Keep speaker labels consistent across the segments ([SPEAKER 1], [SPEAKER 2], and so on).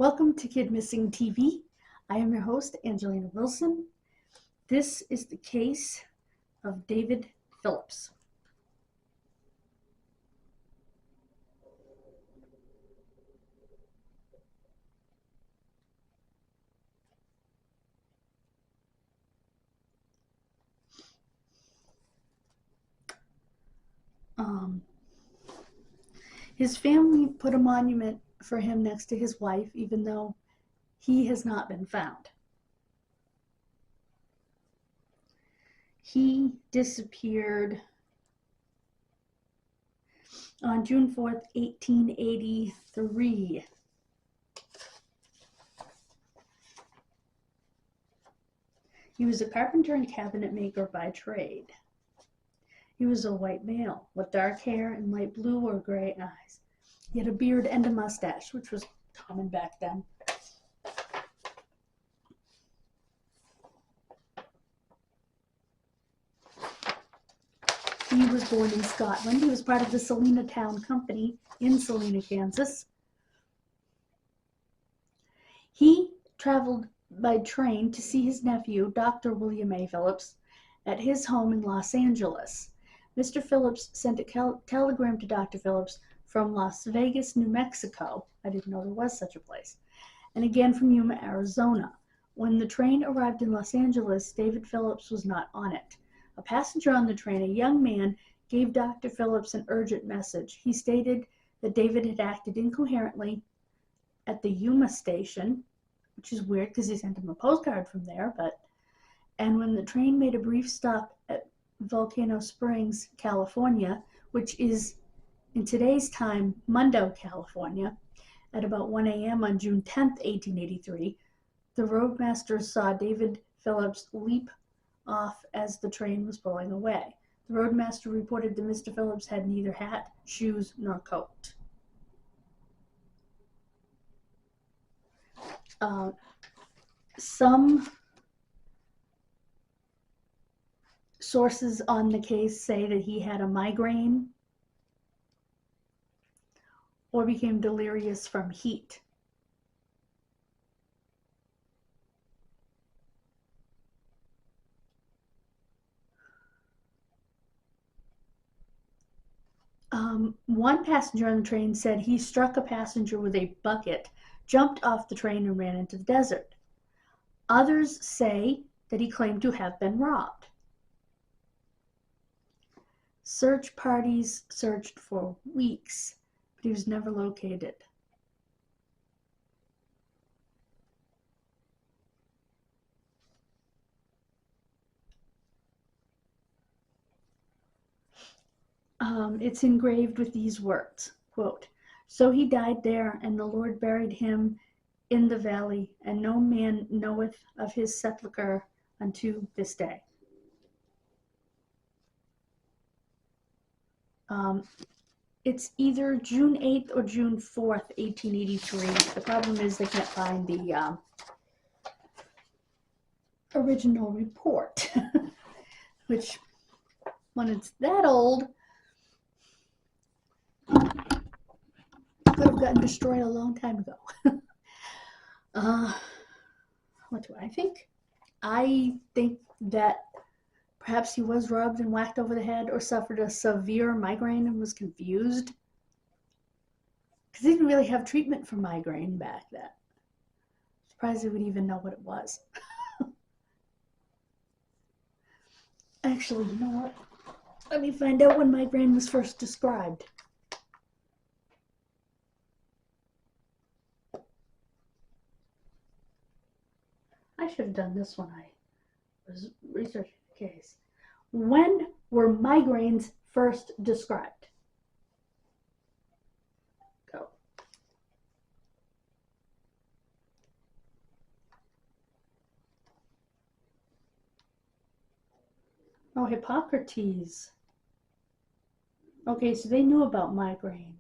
[SPEAKER 1] Welcome to Kidmissing TV. I am your host, Angelina Wilson. This is the case of David Phillips. His family put a monument for him next to his wife, even though he has not been found. He disappeared on June 4th, 1883. He was a carpenter and cabinet maker by trade. He was a white male with dark hair and light blue or gray eyes. He had a beard and a mustache, which was common back then. He was born in Scotland. He was part of the Salina Town Company in Salina, Kansas. He traveled by train to see his nephew, Dr. William A. Phillips, at his home in Los Angeles. Mr. Phillips sent a telegram to Dr. Phillips from Las Vegas, New Mexico. I didn't know there was such a place. And again from Yuma, Arizona. When the train arrived in Los Angeles, David Phillips was not on it. A passenger on the train, a young man, gave Dr. Phillips an urgent message. He stated that David had acted incoherently at the Yuma station, which is weird because he sent him a postcard from there, and when the train made a brief stop at Volcano Springs, California, which is in today's time Mundo, California, at about 1 a.m. on June 10th, 1883, the roadmaster saw David Phillips leap off as the train was pulling away. The roadmaster reported that Mr. Phillips had neither hat, shoes, nor coat. Some sources on the case say that he had a migraine or became delirious from heat. One passenger on the train said he struck a passenger with a bucket, jumped off the train, and ran into the desert. Others say that he claimed to have been robbed. Search parties searched for weeks, but he was never located. It's engraved with these words, quote, "So he died there, and the Lord buried him in the valley, and no man knoweth of his sepulchre unto this day." It's either June 8th or June 4th, 1883. The problem is they can't find the original report, which, when it's that old, could have gotten destroyed a long time ago. What do I think? I think that perhaps he was robbed and whacked over the head or suffered a severe migraine and was confused. Because they didn't really have treatment for migraine back then. Surprised they would even know what it was. Actually, you know what? Let me find out when migraine was first described. I should have done this when I was researching the case. When were migraines first described? Go. Oh, Hippocrates. Okay, so they knew about migraine.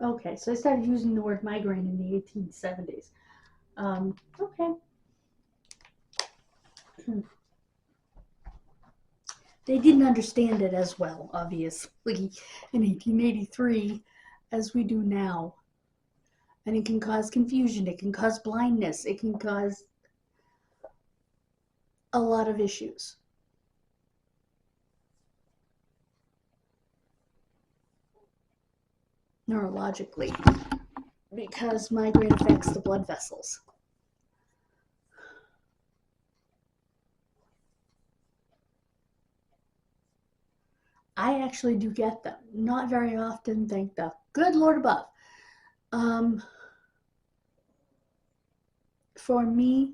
[SPEAKER 1] Okay, so I started using the word migraine in the 1870s. Okay. they didn't understand it as well, obviously, in 1883 as we do now. And it can cause confusion, it can cause blindness, it can cause a lot of issues. Neurologically, because migraine affects the blood vessels. I actually do get them. Not very often, thank the good Lord above. For me,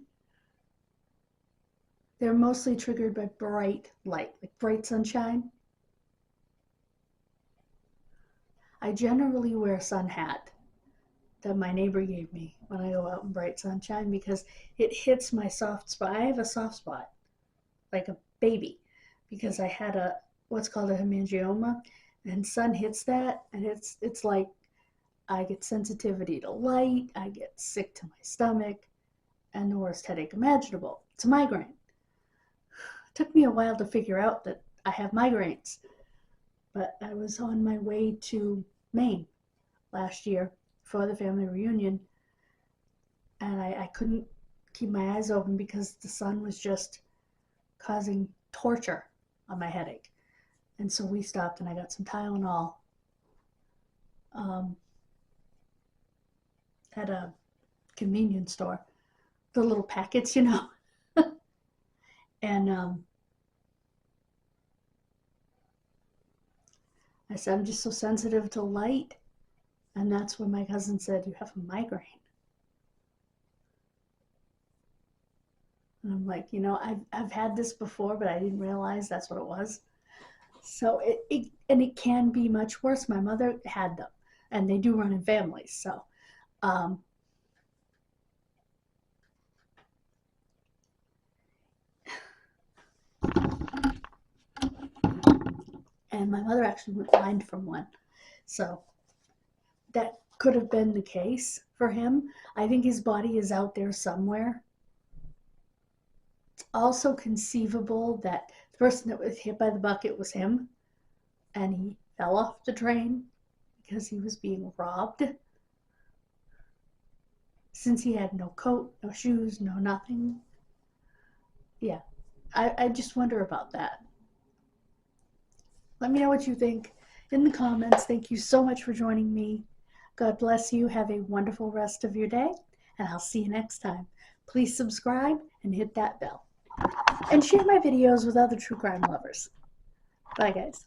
[SPEAKER 1] they're mostly triggered by bright light, like bright sunshine. I generally wear a sun hat that my neighbor gave me when I go out in bright sunshine because it hits my soft spot. I have a soft spot, like a baby, because I had what's called a hemangioma, and sun hits that, and it's like I get sensitivity to light, I get sick to my stomach, and the worst headache imaginable. It's a migraine. It took me a while to figure out that I have migraines, but I was on my way to Maine last year for the family reunion, and I couldn't keep my eyes open because the sun was just causing torture on my headache. And so we stopped and I got some Tylenol at a convenience store, the little packets, you know. And I said, I'm just so sensitive to light. And that's when my cousin said, you have a migraine. And I'm like, you know, I've had this before, but I didn't realize that's what it was. So it can be much worse. My mother had them, and they do run in families. So, and my mother actually went blind from one. So that could have been the case for him. I think his body is out there somewhere. It's also conceivable that the person that was hit by the bucket was him, and he fell off the train because he was being robbed. Since he had no coat, no shoes, no nothing. Yeah, I just wonder about that. Let me know what you think in the comments. Thank you so much for joining me. God bless you. Have a wonderful rest of your day, and I'll see you next time. Please subscribe and hit that bell. And share my videos with other true crime lovers. Bye, guys.